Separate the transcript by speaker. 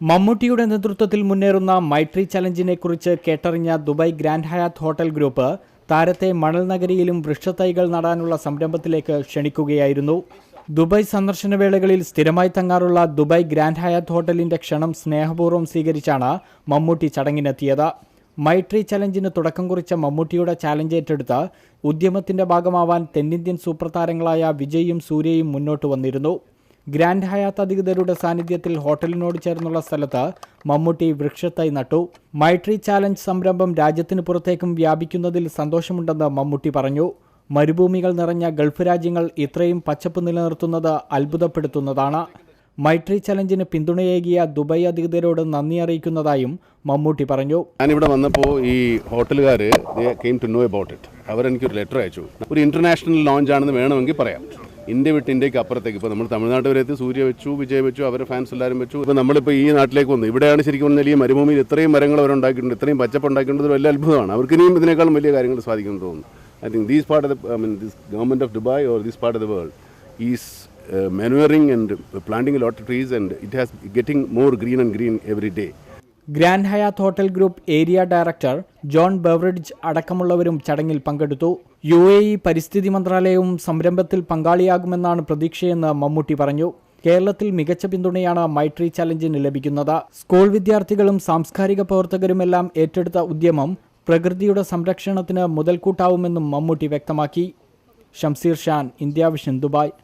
Speaker 1: മമ്മൂട്ടിയുടെ നേതൃത്വത്തിൽ മുന്നേറുന്ന മൈത്രി ചലഞ്ചിനെ കുറിച്ച് കേട്ടറിഞ്ഞ Dubai Grand Hyatt hotel group താരത്തെ മണൽ നഗരിയിലും വൃക്ഷത്തൈകൾ നടാനുള്ള സംരംഭത്തിലേക്ക് ക്ഷണിക്കുകയായിരുന്നു. ദുബായ് സന്ദർശന വേളകളിൽ സ്ഥിരമായി തങ്ങാറുള്ള ദുബായ് ഗ്രാൻഡ് ഹയാത്ത് ഹോട്ടലിന്റെ ക്ഷണം സ്നേഹപൂർവ്വം സ്വീകരിച്ചാണ് മമ്മൂട്ടി ചടങ്ങിനെത്തിയത്. മൈത്രി ചലഞ്ചിന് തുടക്കം കുറിച്ച മമ്മൂട്ടിയുടെ ചാലഞ്ച് ഏറ്റെടുത്ത് ഉദ്യമത്തിന്റെ ഭാഗമാവാൻ തെന്നിന്ത്യൻ സൂപ്പർ താരങ്ങളായ വിജയും സൂര്യയും മുന്നോട്ട് വന്നിരുന്നു. ഗ്രാൻഡ് ഹയാത്ത് അധികൃതരുടെ സാന്നിധ്യത്തിൽ ഹോട്ടലിനോട് ചേർന്നുള്ള സ്ഥലത്ത് മമ്മൂട്ടി വൃക്ഷത്തൈ നട്ടു. മൈത്രി ചാലഞ്ച് സംരംഭം രാജ്യത്തിന് പുറത്തേക്കും വ്യാപിക്കുന്നതിൽ സന്തോഷമുണ്ടെന്ന് മമ്മൂട്ടി പറഞ്ഞു. മരുഭൂമികൾ നിറഞ്ഞ ഗൾഫ് രാജ്യങ്ങൾ ഇത്രയും പച്ചപ്പ് നിലനിർത്തുന്നത് അത്ഭുതപ്പെടുത്തുന്നതാണ്. മൈത്രി ചലഞ്ചിന് പിന്തുണയേകിയ ദുബായ് അധികൃതരോട് നന്ദി അറിയിക്കുന്നതായും മമ്മൂട്ടി പറഞ്ഞു.
Speaker 2: ഞാനിവിടെ വന്നപ്പോൾ ഈ ഹോട്ടലുകാർ came to know about it. അവരെനിക്കൊരു ലെറ്റർ അയച്ചു. ഒരു ഇന്റർനാഷണൽ ലോഞ്ച് ആണെന്ന് വേണമെങ്കിൽ പറയാം. ഇന്ത്യ വിട്ട് ഇന്ത്യക്ക് അപ്പുറത്തേക്ക് ഇപ്പോൾ നമ്മൾ തമിഴ്നാട് വരെ എത്തി. സൂര്യ വെച്ചു, വിജയ് വെച്ചു, അവരുടെ ഫാൻസ് എല്ലാവരും വെച്ചു. ഇപ്പോൾ നമ്മളിപ്പോൾ ഈ നാട്ടിലേക്ക് വന്നു. ഇവിടെയാണ് ശരിക്കും പറഞ്ഞാൽ ഈ മരുഭൂമിയിൽ ഇത്രയും മരങ്ങൾ അവരുണ്ടാക്കിയിട്ടുണ്ട്, ഇത്രയും പച്ചപ്പ് ഉണ്ടാക്കിയിട്ടുണ്ട്. വലിയ അത്ഭുതമാണ്. അവർക്ക് ഇനിയും ഇതിനേക്കാളും വലിയ കാര്യങ്ങൾ സാധിക്കുമെന്ന് തോന്നുന്നു. I think this part of this government of Dubai or this part of the world is manuring and planting a lot of trees, and it has getting more green and green every day.
Speaker 1: Grand Hyatt hotel group area director John Beveridge അടക്കമുള്ളവരും ചടങ്ങിൽ പങ്കെടുത്തു. UAE പരിസ്ഥിതി മന്ത്രാലയവും സംരംഭത്തിൽ പങ്കാളിയാകുമെന്നാണ് പ്രതീക്ഷയെന്ന് മമ്മൂട്ടി പറഞ്ഞു. കേരളത്തിൽ മികച്ച പിന്തുണയാണ് മൈത്രി ചലഞ്ചിന് ലഭിക്കുന്നത്. സ്കൂൾ വിദ്യാർത്ഥികളും സാംസ്കാരിക പ്രവർത്തകരുമെല്ലാം ഏറ്റെടുത്ത ഉദ്യമം പ്രകൃതിയുടെ സംരക്ഷണത്തിന് മുതൽക്കൂട്ടാവുമെന്നും മമ്മൂട്ടി വ്യക്തമാക്കി. Shamseer Shan, India Vision, Dubai.